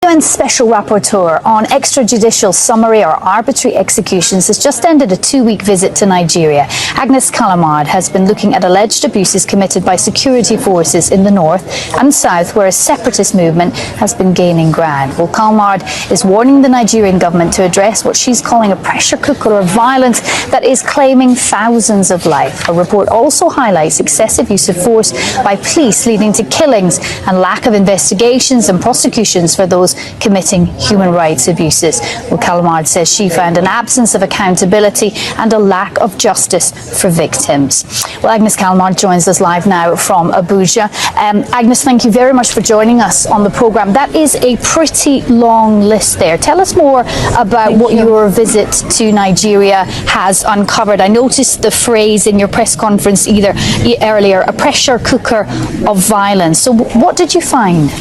UN's Special Rapporteur on extrajudicial summary or arbitrary executions has just ended a 2-week visit to Nigeria. Agnes Callamard has been looking at alleged abuses committed by security forces in the north and south, where a separatist movement has been gaining ground. Well, Callamard is warning the Nigerian government to address what she's calling a pressure cooker of violence that is claiming thousands of lives. Her report also highlights excessive use of force by police, leading to killings and lack of investigations and prosecutions for those committing human rights abuses. Well, Callamard says she found an absence of accountability and a lack of justice for victims. Well, Agnes Callamard joins us live now from Abuja. Agnes, thank you very much for joining us on the programme. That is a pretty long list there. Tell us more about what your visit to Nigeria has uncovered. I noticed the phrase in your press conference earlier, a pressure cooker of violence. So what did you find?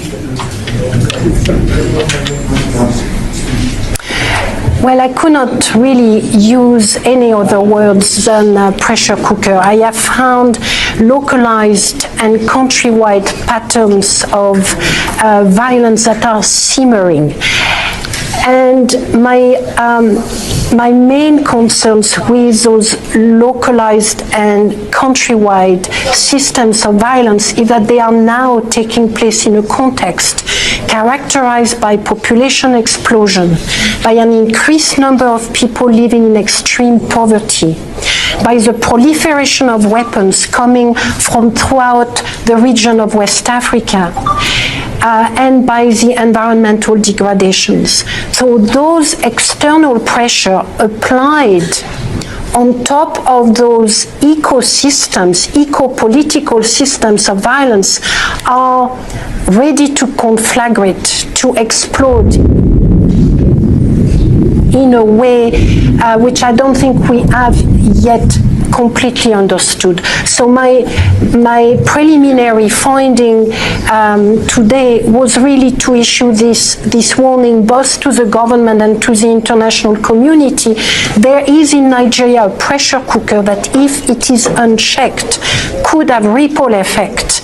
Well, I could not really use any other words than pressure cooker. I have found localized and countrywide patterns of violence that are simmering. And my main concerns with those localized and countrywide systems of violence is that they are now taking place in a context characterized by population explosion, by an increased number of people living in extreme poverty, by the proliferation of weapons coming from throughout the region of West Africa, and by the environmental degradations. So those external pressure applied on top of those ecosystems, eco-political systems of violence are ready to conflagrate, to explode in a way which I don't think we have yet completely understood. So my preliminary finding today was really to issue this warning both to the government and to the international community. There is in Nigeria a pressure cooker that, if it is unchecked, could have ripple effect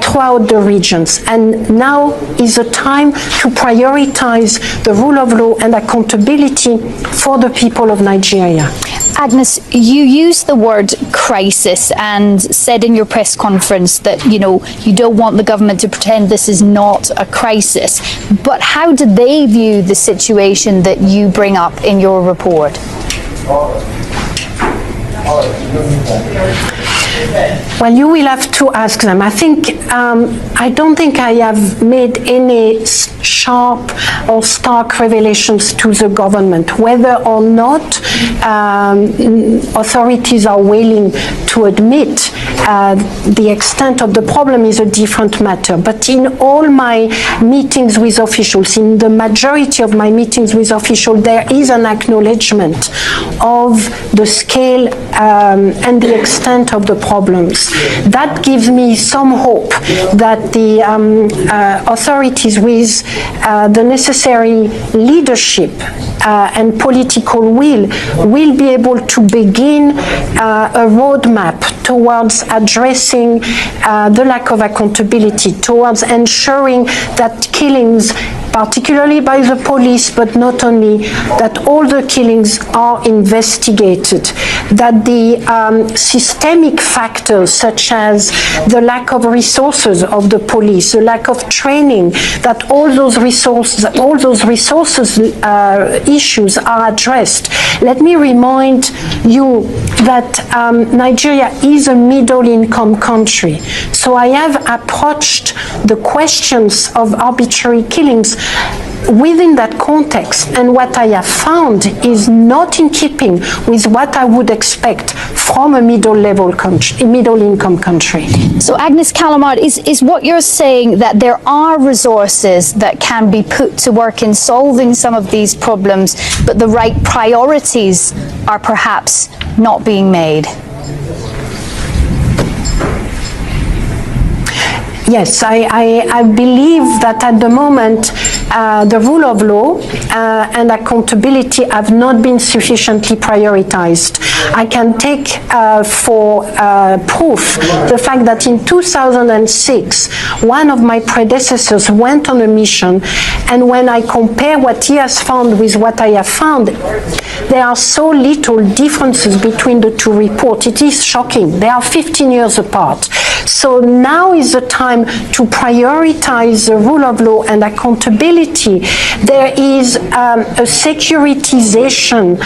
throughout the regions. And now is the time to prioritize the rule of law and accountability for the people of Nigeria. Agnes, you used the word crisis and said in your press conference that, you don't want the government to pretend this is not a crisis. But how did they view the situation that you bring up in your report? Well, you will have to ask them. I don't think I have made any sharp or stark revelations to the government. Whether or not authorities are willing to admit the extent of the problem is a different matter. But in all my meetings with officials, in the majority of my meetings with officials, there is an acknowledgement of the scale and the extent of the problems. That gives me some hope that the authorities, with the necessary leadership and political will be able to begin a roadmap towards addressing the lack of accountability, towards ensuring that killings, particularly by the police, but not only, that all the killings are investigated, that the systemic factors such as the lack of resources of the police, the lack of training, that all those resources issues are addressed. Let me remind you that Nigeria is a middle-income country. So I have approached the questions of arbitrary killings within that context, and what I have found is not in keeping with what I would expect from a middle-income country. So Agnes Callamard, is what you're saying that there are resources that can be put to work in solving some of these problems, but the right priorities are perhaps not being made? Yes, I believe that at the moment the rule of law and accountability have not been sufficiently prioritized. I can take for proof the fact that in 2006, one of my predecessors went on a mission, and when I compare what he has found with what I have found, there are so little differences between the two reports. It is shocking. They are 15 years apart. So now is the time to prioritize the rule of law and accountability. There is a securitization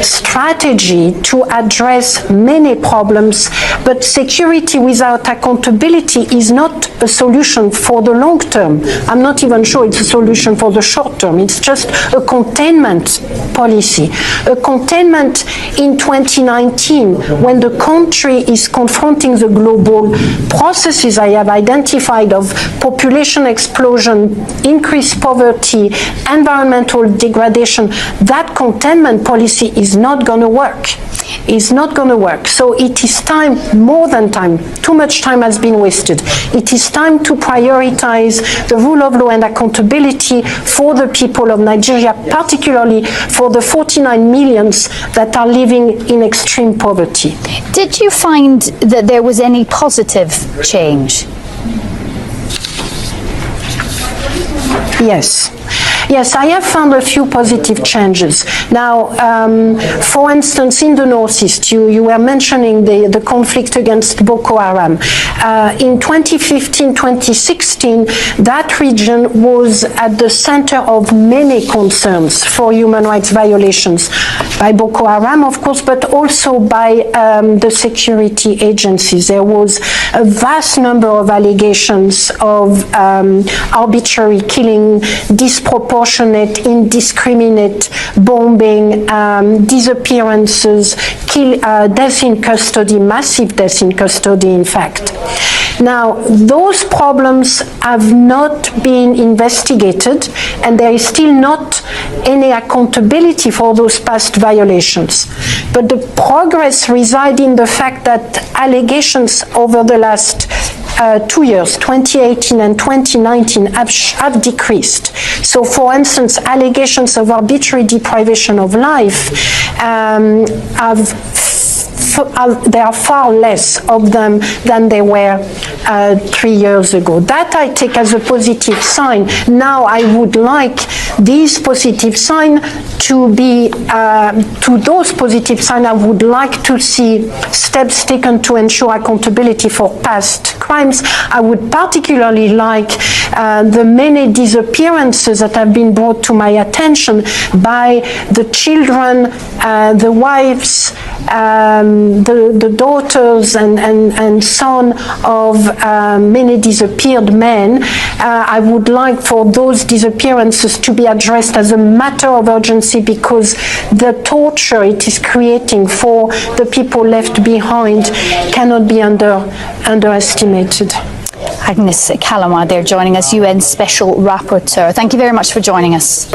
strategy to address many problems, but security without accountability is not a solution for the long term. I'm not even sure it's a solution for the short term. It's just a containment policy. A containment in 2019, when the country is confronting the global processes I have identified of population explosion, increased poverty, environmental degradation, that containment policy is not going to work. It's not going to work. So it is time, more than time, too much time has been wasted. It is time to prioritize the rule of law and accountability for the people of Nigeria, particularly for the 49 millions that are living in extreme poverty. Did you find that there was any positive change? Yes. Yes, I have found a few positive changes. Now, for instance, in the Northeast, you were mentioning the conflict against Boko Haram. In 2015-2016, that region was at the center of many concerns for human rights violations by Boko Haram, of course, but also by the security agencies. There was a vast number of allegations of arbitrary killing, disproportionate, indiscriminate bombing, disappearances, death in custody, massive death in custody, in fact. Now, those problems have not been investigated, and there is still not any accountability for those past violations. But the progress resides in the fact that allegations over the last 2 years, 2018 and 2019, have decreased. So, for instance, allegations of arbitrary deprivation of life there are far less of them than there were 3 years ago. That I take as a positive sign. Now I would like these positive signs to be, to those positive signs, I would like to see steps taken to ensure accountability for past crimes. I would particularly like the many disappearances that have been brought to my attention by the children, the wives, the daughters and son of many disappeared men. I would like for those disappearances to be addressed as a matter of urgency, because the torture it is creating for the people left behind cannot be underestimated. Agnes Kalama, they're joining us, UN Special Rapporteur. Thank you very much for joining us.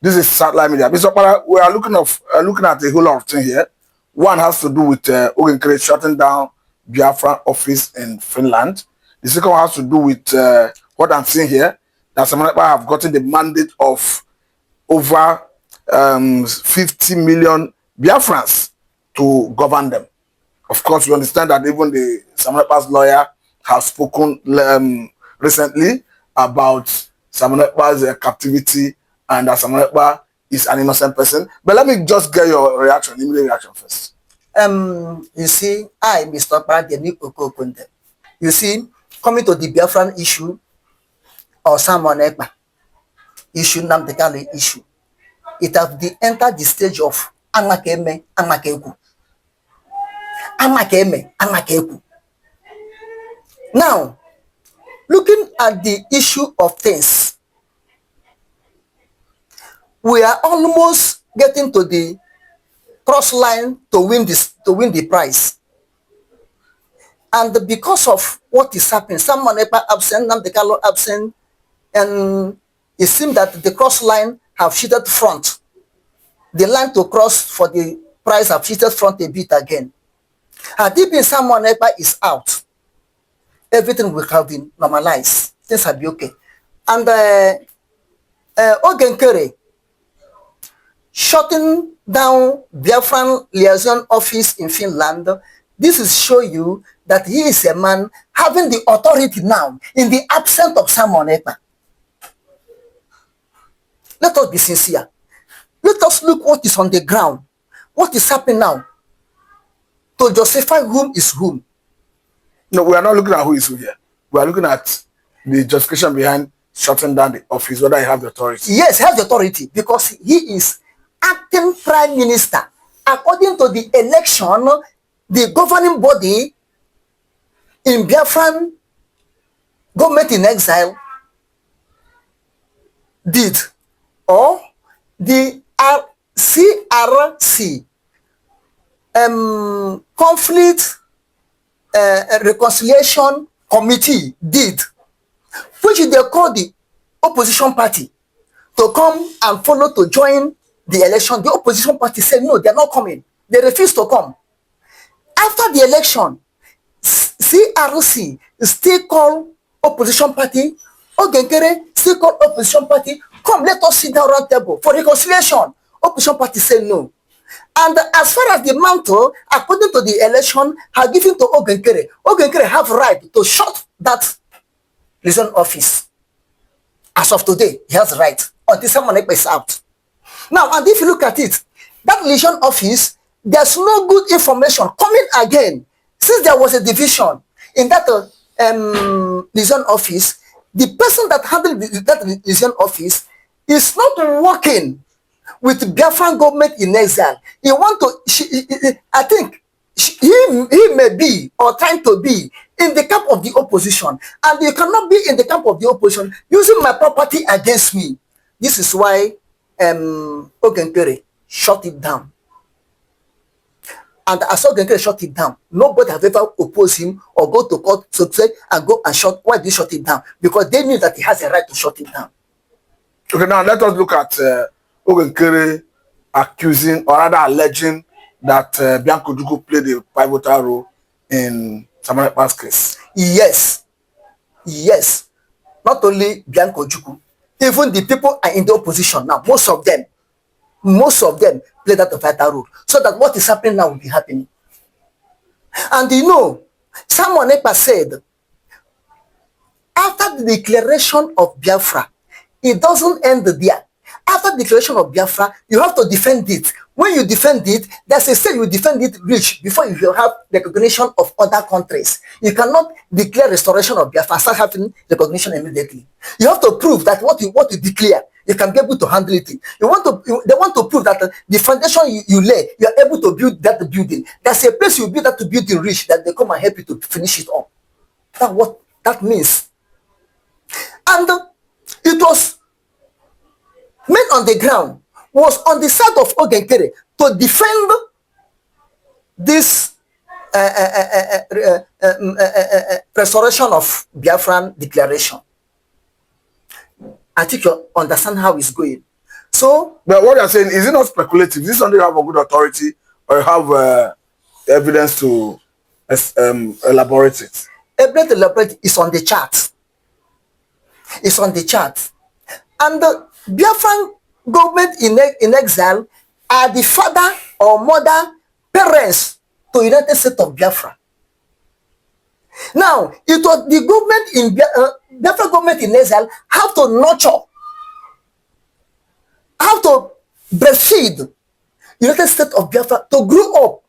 This is satellite media. We are looking at a whole lot of things here. One has to do with shutting down Biafra office in Finland. The second one has to do with what I'm seeing here, that some people have gotten the mandate of over 50 million Biafrans to govern them. Of course, you understand that even the Samuel's lawyer has spoken recently about Samuel's captivity, and that Samuel is an innocent person. But let me just get your reaction, immediate reaction first. You see, Mr. Prademi Okokonde. You see, coming to the Biafran issue, or Samuel Ekpa issue, Nnamdi Kanu issue, it has entered the stage of Amakeme, Amakeku. Amakeme, Amakeku. Now, looking at the issue of things, we are almost getting to the cross line to win the prize. And because of what is happening, Samuel Ekpa absent, Nnamdi Kanu absent, and it seems that the cross line have shifted front. The line to cross for the prize have shifted front a bit again. And deep in Samuel Ekpa is out, everything will have been normalized. Things will be okay. And Ogenkere shutting down Biafran liaison office in Finland. This is show you that he is a man having the authority now in the absence of Simon Ekpa. Let us be sincere. Let us look what is on the ground. What is happening now to justify whom is whom. No, we are not looking at who is who here. We are looking at the justification behind shutting down the office, whether he has the authority. Yes, he has the authority because he is acting prime minister. According to the election, the governing body in Biafran government in exile did, or the CRC, conflict reconciliation committee did, which they call the opposition party to come and follow to join the election. The opposition party said no, they're not coming. They refused to come. After the election, CRC still call opposition party, Ogenkere still call opposition party, come, let us sit down around table for reconciliation. Opposition party said no. And as far as the mantle, according to the election, have given to Ogenkere, Ogenkere have right to shut that liaison office. As of today, he has right until someone is out. Now, and if you look at it, that liaison office, there's no good information coming again. Since there was a division in that liaison office, the person that handled that liaison office is not working with Biafran government in exile. He want to, I think, he may be or trying to be in the camp of the opposition, and you cannot be in the camp of the opposition using my property against me. This is why Ogenkere shut it down. And as Ogenkere shut it down, nobody have ever opposed him or go to court to say and go and shut. Why did he shut it down? Because they knew that he has a right to shut it down. Okay, now let us look at Ogenkere accusing or rather alleging that Bianco Dugu played a pivotal role in Simon Ekpa's case. Yes. Yes. Not only Bianco Dugu, even the people are in the opposition now. Most of them play that vital role. So that what is happening now will be happening. And you know, Simon Ekpa said, after the declaration of Biafra, it doesn't end there. After the declaration of Biafra, you have to defend it. When you defend it, there's a stage you defend it rich before you have recognition of other countries. You cannot declare restoration of Biafra and start having recognition immediately. You have to prove that what you declare, you can be able to handle it. They want to prove that the foundation you lay, you are able to build that building. There's a place you build that building rich that they come and help you to finish it up. That's what that means. And it was men on the ground was on the side of Ogenkere to defend this restoration of Biafran declaration. I think you understand how it's going. So, but what you're saying, is it not speculative? Is this something you have a good authority or you have evidence to elaborate it? Evidence to elaborate is on the chart. It's on the chart. And the Biafran government in exile are the father or mother, parents to United States of Biafra. Now, it was the government in Biafra government in exile have to nurture, have to breastfeed United States of Biafra to grow up.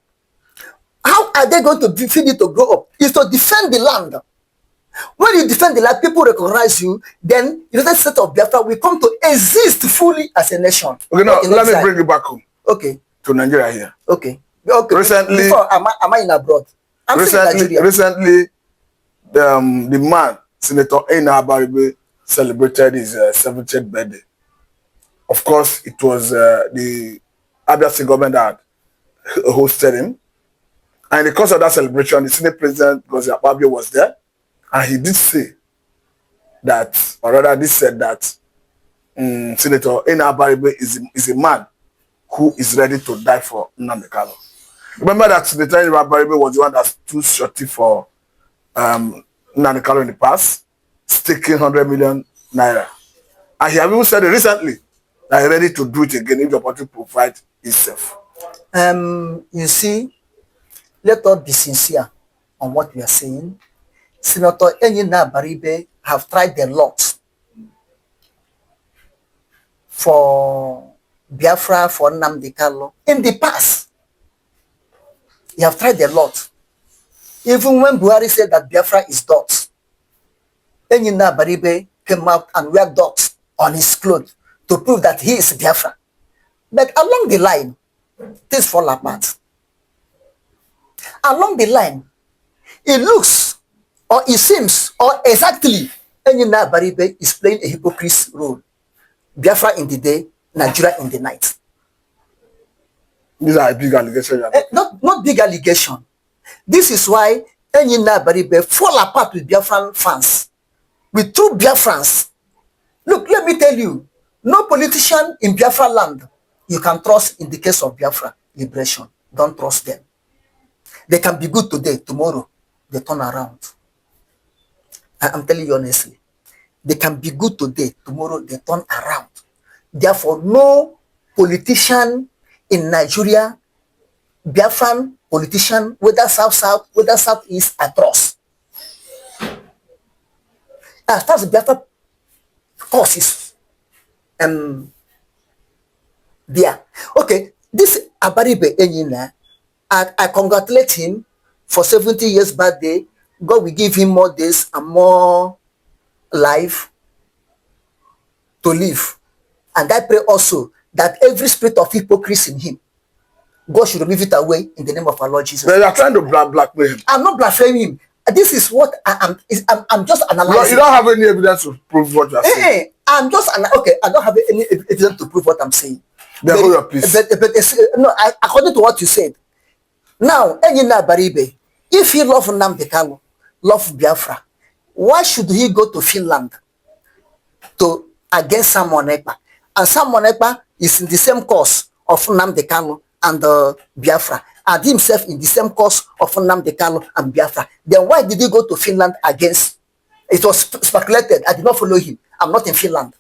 How are they going to feed it to grow up? Is to defend the land. When you defend the land, people recognize you, then United States of Biafra will come to exist fully as a nation. Okay, now let me bring you back home. Okay. To Nigeria here. Okay. Okay. Recently, before, am I in abroad? I'm still in Nigeria. Recently, the man, Senator Nnamdi, celebrated his 70th birthday. Of course, it was the Abia State government that hosted him. And in the course of that celebration, the Senate President, Gozi Akpabio, was there. And he did say that, or rather, this said that Senator Nnamdi is a man who is ready to die for Nnamdi Kanu. Remember that Senator Nnamdi was the one that stood shorty for Nnamdi Kanu in the past, staking $100 million naira. And he has even said it recently that he's ready to do it again if the opportunity provides itself. You see, let us be sincere on what we are saying. Senator Enyina Baribe have tried a lot for Biafra, for Nnamdi Kanu. In the past, he have tried a lot. Even when Buhari said that Biafra is dots, Enyina Baribe came out and wear dots on his clothes to prove that he is Biafra. But along the line, things fall apart. Along the line, it looks or it seems or exactly Enyina Baribe is playing a hypocrite's role. Biafra in the day, Nigeria in the night. These are big allegations. Not big allegation. This is why Enyina Baribe fall apart with Biafran fans, with true Biafrans. Look, let me tell you, no politician in Biafra land you can trust in the case of Biafra liberation. Don't trust them. They can be good today, tomorrow they turn around. I'm telling you honestly. They can be good today, tomorrow they turn around. Therefore, no politician in Nigeria, Biafran politician, whether South-South, whether South-East, I trust. As far as Biafra causes, there. Okay, this Abaribe Enyina, I congratulate him for 70 years birthday. God will give him more days and more life to live. And I pray also that every spirit of hypocrisy in him, God should remove it away in the name of our Lord Jesus. But you are trying to blackmail him. I'm not blaspheming him. This is what I'm just analyzing. You don't have any evidence to prove what you are saying. I'm just okay. I don't have any evidence to prove what I'm saying. Then hold your peace. But no, according to what you said. Now, Enyina Baribe, if he love Nnamdi Kanu, love Biafra, why should he go to Finland to against someone Ekpa? And someone Ekpa is in the same cause of Nnamdi Kanu and Biafra, and himself in the same cause of Nnamdi Kanu and Biafra. Then why did he go to Finland against? It was speculated. I did not follow him. I'm not in Finland.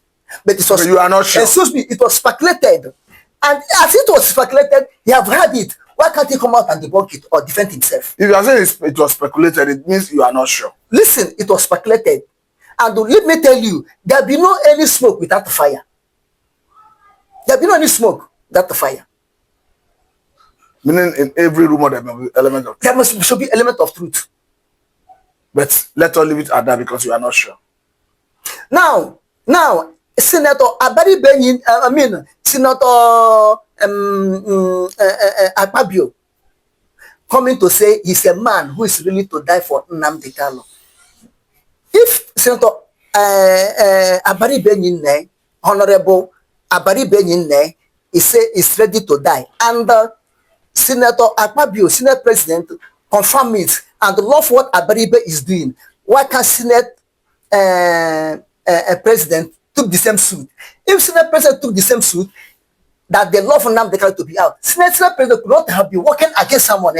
But it was. You are not sure. Excuse me. It was speculated. And as it was speculated, he have heard it. Why can't he come out and debunk it or defend himself? If you are saying it was speculated, it means you are not sure. Listen, it was speculated. And let me tell you, there be no any smoke without the fire. There be no any smoke without the fire. Meaning in every rumor there must be element of truth. There should be element of truth. But let us leave it at that because you are not sure. Now, Senator Abaribe, Senator Akpabio, coming to say he's a man who is willing to die for Nnamdi Kanu. If Senator Abaribe, Honorable Abaribe, is ready to die, and Senator Akpabio, Senate President, confirm it and love what Abaribe is doing, why can't Senate President took the same suit? If Senate President took the same suit, that they love Nnamdi Kanu to be out, Senate President could not have been working against someone.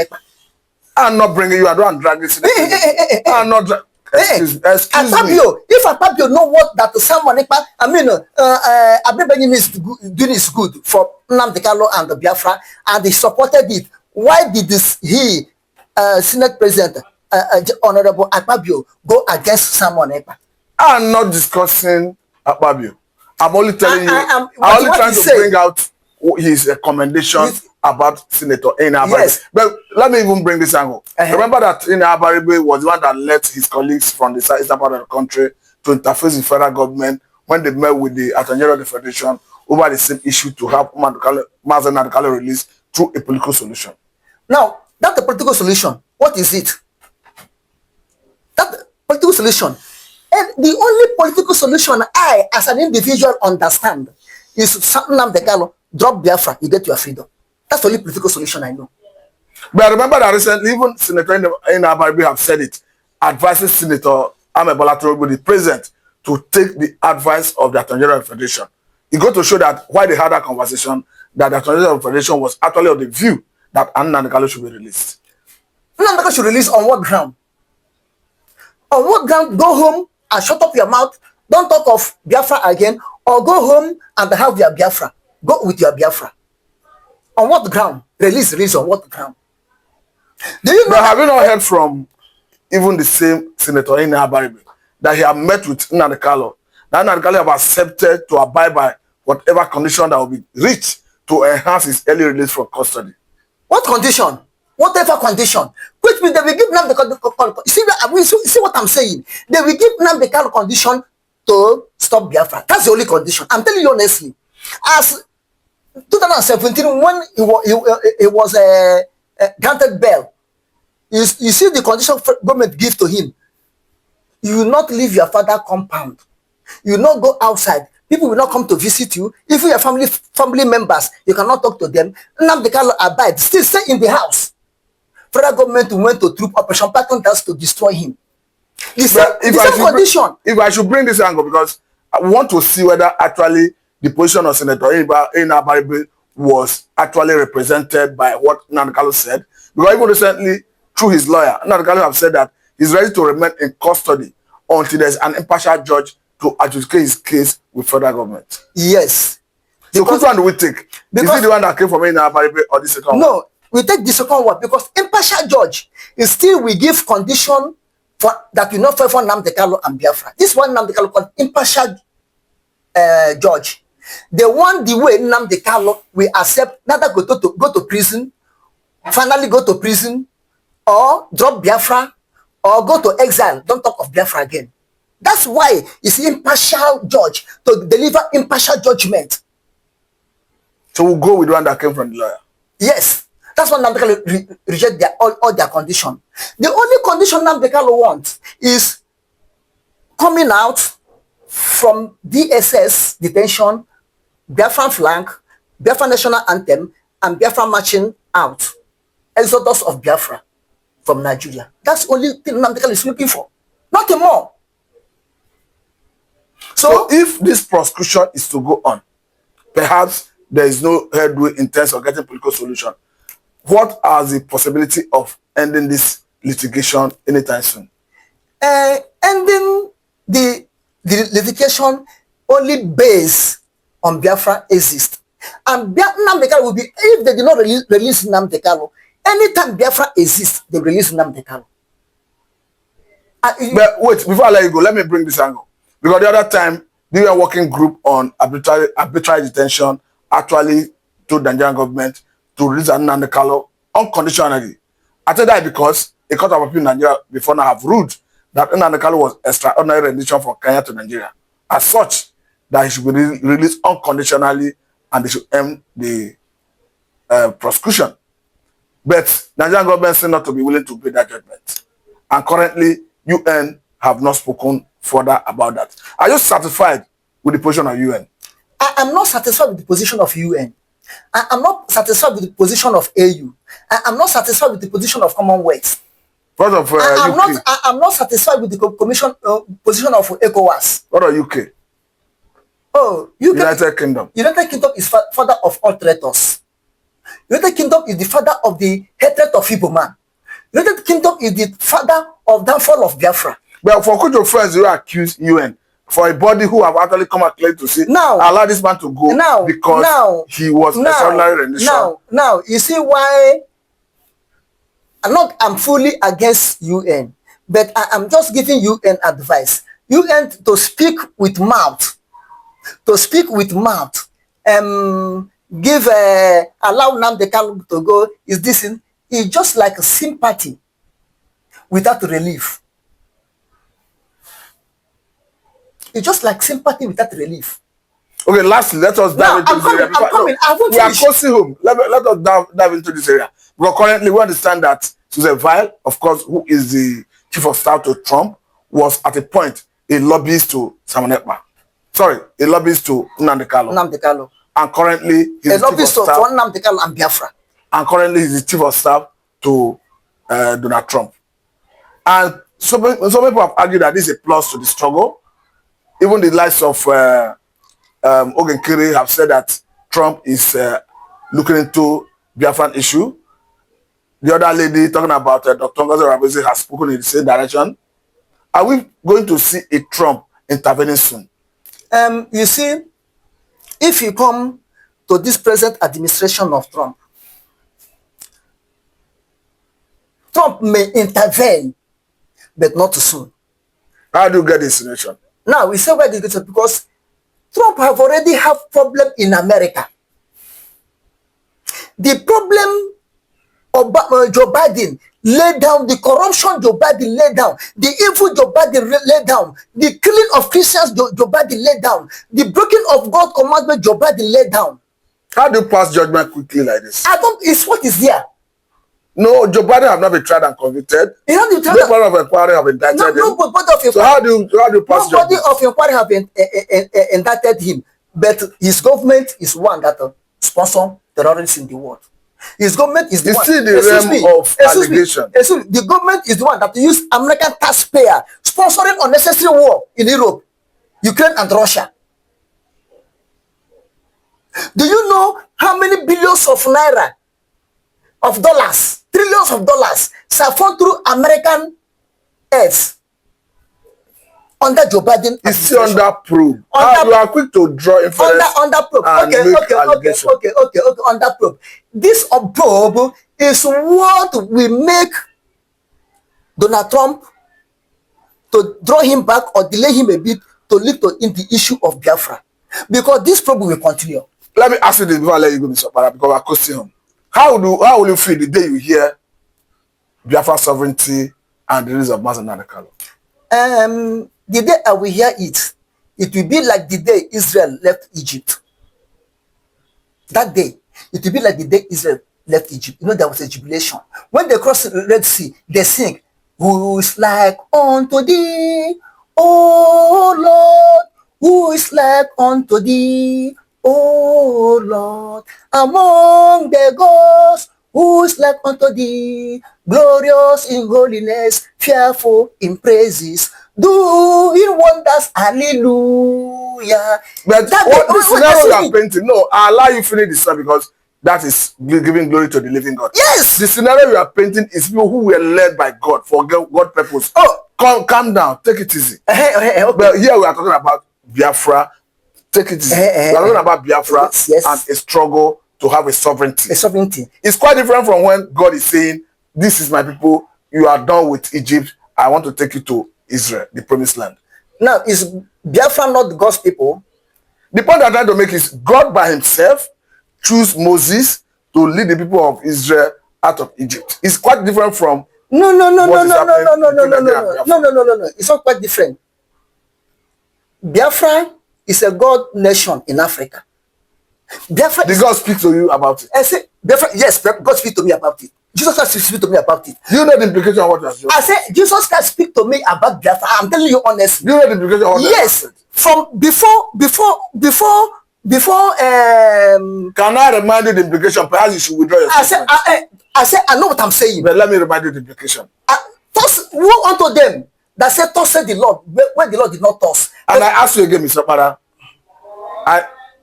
I'm not bringing you. I don't drag this. I'm not. Excuse me. If Akpabio know what that someone, Abaribe is doing is good for Nnamdi Kanu and the Biafra, and he supported it, why did he, Senate President, Honorable Akpabio, go against someone? I'm not discussing Akpabio. I'm only telling you. I'm only trying to bring out his recommendation about Senator Nnamdi. Yes. But let me even bring this angle. Remember that Nnamdi was the one that let his colleagues from the eastern part of the country to interface with federal government when they met with the Attorney General of the Federation over the same issue to have Nnamdi Kanu released through a political solution. Now, that's the political solution. What is it? That political solution. And the only political solution I, as an individual, understand is Nnamdi Kanu, drop Biafra, you get your freedom. That's the only political solution I know. But I remember that recently, even Senator Innamdi have said it, advising Senator Bola Tinubu, the president, to take the advice of the Attorney General of the Federation. It got to show that why they had that conversation, that the Attorney General of the Federation was actually of the view that Nnamdi Kanu should be released. Nnamdi Kanu should release on what ground? On what ground? Go home and shut up your mouth. Don't talk of Biafra again, or go home and have your Biafra. Go with your Biafra. On what ground? Release on what ground? Do you know? But have you not heard from even the same Senator Innamdi that he had met with Nnamdi Kanu? That Nnamdi Kanu have accepted to abide by whatever condition that will be reached to enhance his early release from custody. What condition? Whatever condition. Which means they will give Nnamdi Kanu. See what I'm saying? They will give Nnamdi Kanu condition to stop Biafra. That's the only condition. I'm telling you honestly. As 2017, when he was granted bail, you see the condition government give to him. You will not leave your father compound. You will not go outside. People will not come to visit you. If your family members, you cannot talk to them. Nnamdi Kanu abide. Still stay in the house. Federal government went to troop operation pattern that's to destroy him. The same condition. If I should bring this angle, because I want to see whether actually the position of Senator Innamdi was actually represented by what Nnamdi Kanu said. Because even recently, through his lawyer, Nnamdi Kanu have said that he's ready to remain in custody until there's an impartial judge to adjudicate his case with federal government. Yes. So which one do we take? Is it the one that came from Innamdi or the second one? No, we take the second one because impartial judge is still we give condition for that we not favor Nnamdi Kanu and Biafra. This one Nnamdi Kanu called impartial judge. They want the way Nnamdi Kanu we accept neither go to prison, finally go to prison, or drop Biafra, or go to exile. Don't talk of Biafra again. That's why it's impartial judge to deliver impartial judgment. So we'll go with the one that came from the lawyer. Yes. That's why Nnamdi Kanu reject all their condition. The only condition Nnamdi Kanu wants is coming out from DSS detention, Biafran flag, Biafra national anthem, and Biafra marching out. Exodus of Biafra from Nigeria. That's the only thing Nnamdi Kanu is looking for. Nothing more. So if this prosecution is to go on, perhaps there is no headway in terms of getting political solution. What are the possibility of ending this litigation anytime soon? Ending the litigation only based on Biafra exists. And Nnamdi Kanu will be, if they did not release Nnamdi Kanu, anytime Biafra exists, they release Nnamdi Kanu. But wait, before I let you go, let me bring this angle. Because the other time, the UN working group on arbitrary detention actually told the Nigerian government to release Nnamdi Kanu unconditionally. I tell that because a court of appeal in Nigeria before now have ruled that Nnamdi Kanu was extraordinary rendition from Kenya to Nigeria. As such, that he should be released unconditionally and they should end the prosecution. But Nigerian government seem not to be willing to pay that judgment. And currently, UN have not spoken further about that. Are you satisfied with the position of UN? I am not satisfied with the position of UN. I am not satisfied with the position of AU. I am not satisfied with the position of Commonwealth. What of UK? I am not satisfied with the position of ECOWAS. What of UK? Oh, United Kingdom. United Kingdom is father of all traitors. United Kingdom is the father of the hatred of Igbo man. United Kingdom is the father of downfall of Biafra. But for which of friends you accuse UN for a body who have actually come and claimed to say allow this man to go because he was extraordinary rendition. Now, you see why I'm fully against UN, but I am just giving UN advice. UN to speak with mouth. To speak with mouth. Allow Nnamdi Kanu to go is this in it's just like a sympathy without relief. It's just like sympathy without relief. Okay, lastly, let us dive into this area. We are closing home. Let us dive into this area. Because currently we understand that Susan Vile, of course, who is the chief of staff to Trump, was at a point a lobbyist to Ekpa. Sorry, a lobbyist to Nnamdi Kanu. And currently he's a lobbyist to Nnamdi Kanu and Biafra. And currently he's the chief of staff to Donald Trump. And some people have argued that this is a plus to the struggle. Even the likes of Ogenkere have said that Trump is looking into Biafran issue. The other lady talking about Dr. Ngozi Rabozi has spoken in the same direction. Are we going to see a Trump intervening soon? You see, if you come to this present administration of Trump, Trump may intervene, but not too soon. How do you get this insinuation? Now, we say why did it because Trump have already have problem in America. The problem of Joe Biden laid down, the corruption Joe Biden laid down, the evil Joe Biden laid down, the killing of Christians Joe Biden laid down, the breaking of God's commandment Joe Biden laid down. How do you pass judgment quickly like this? I don't, it's what is there. No, Joe Biden have not been tried and convicted. No part of inquiry have indicted him. Nobody of inquiry. So how do you pass nobody judgment? of inquiry have indicted him, but his government is one that sponsor terrorists in the world. His government is the one. See the realm of allegation. The government is the one that use American taxpayer sponsoring unnecessary war in Europe, Ukraine and Russia. Do you know how many billions of naira, of dollars, trillions of dollars siphoned through American heads under Joe Biden? It's still under probe. You are quick to draw inference. Under probe. Okay. Under probe. This probe is what will make Donald Trump to draw him back or delay him a bit to lead to in the issue of Biafra, because this probe will continue. Let me ask you this before I let you go, Mr. Para, because we're costing him. How will you feel the day you hear Biafra sovereignty and the release of Nnamdi Kanu? The day I will hear it, it will be like the day Israel left Egypt. That day, it will be like the day Israel left Egypt. You know, there was a jubilation. When they crossed the Red Sea, they sing, "Who is like unto thee, O Lord? Who is like unto thee, O Lord? Among the gods, who is like unto thee? Glorious in holiness, fearful in praises, doing wonders, hallelujah." But the scenario you are painting, no, I allow you finish this because that is giving glory to the living God. Yes. The scenario you are painting is people who were led by God for God purpose. Oh, calm down, take it easy. Okay. But here we are talking about Biafra. Take it easy. We are talking about Biafra and a struggle to have a sovereignty. A sovereignty. It's quite different from when God is saying, "This is my people. You are done with Egypt. I want to take you to Israel, the promised land." Now, is Biafra not God's people? The point I'm trying to make is God by himself chose Moses to lead the people of Israel out of Egypt. It's quite different from No. It's not quite different. Biafra is a God nation in Africa. Biafra. Did God speak to you about it? I say Biafra. Yes, God speak to me about it. Jesus Christ speak to me about it. Do you know the implication of what you have said? I said Jesus Christ speak to me about Biafra. I'm telling you honestly. Do you know the implication of what you have said? From before. Can I remind you the implication? Perhaps you should withdraw your statement. I said I know what I'm saying. But let me remind you the implication. Woe unto them that said, "Thus said the Lord," when the Lord did not toss. And I ask you again, Mr. Para,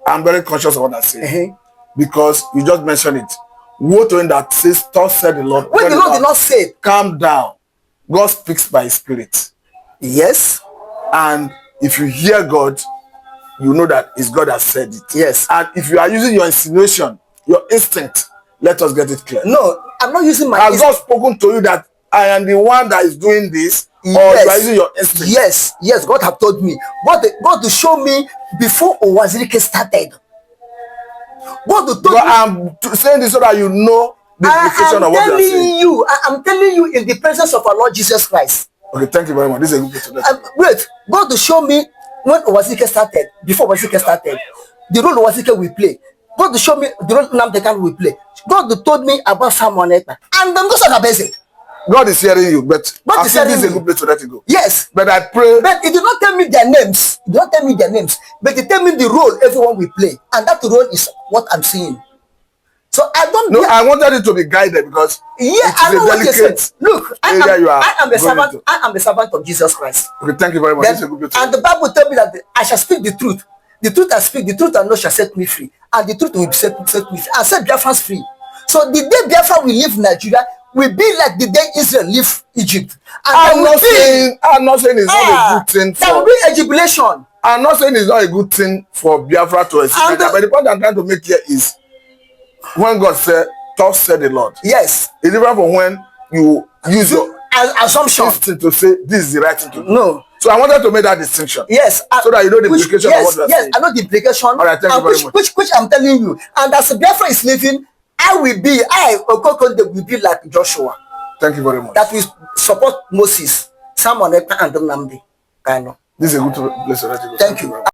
I'm very conscious of what I say. Because you just mentioned it. Woe to him that says, "Thus said the Lord." When the Lord did not say it. Calm down. God speaks by his spirit. Yes. And if you hear God, you know that it's God that said it. Yes. And if you are using your insinuation, your instinct, let us get it clear. No, I'm not using my instinct. Has God spoken to you that I am the one that is doing this? Or you are using your instinct? Yes, God have told me. God to show me before Owazirike started. God to told me. I'm saying this so that you know the implication of what you are saying. I'm telling you in the presence of our Lord Jesus Christ. Okay, thank you very much. This is a good place to let wait, God to show me when Owazirike started, before Owazirike started, the role Owazirike will play. God to show me the role Nnamdi Kanu will play. God told me about Samuel Ekpa. And I'm just on basic. God is hearing you, but God is hearing this is a good place to let it go. Yes. But I pray. But it did not tell me their names. It did not tell me their names. But it tell me the role everyone will play. And that role is what I'm seeing. So I don't know. I wanted it to be guided because I know what you said. Look, I am the servant. I am the servant of Jesus Christ. Okay, thank you very much. This is a good place to and the Bible tells me that I shall speak the truth. The truth I speak, the truth I know shall set me free. And the truth will set me free. I set Biafrans free. So the day Biafra will leave Nigeria, will be like the day Israel leave Egypt. And I'm not saying it's not a good thing there will for. be a jubilation. I'm not saying it's not a good thing for Biafra to exist, but the point I'm trying to make here is when God said, "Thus said the Lord." Yes. It's different from when you use your assumption instinct to say this is the right thing to do. No. So I wanted to make that distinction. Yes. So that you know the implication of what you are saying. Yes, I know the implication. All right, thank you very much. Which I'm telling you. And as Biafra is living, Okokonde will be like Joshua. Thank you very much. That will support Moses, Samuel, Ekpa, and Nnamdi Kanu. This is a good place to let you go. Thank you.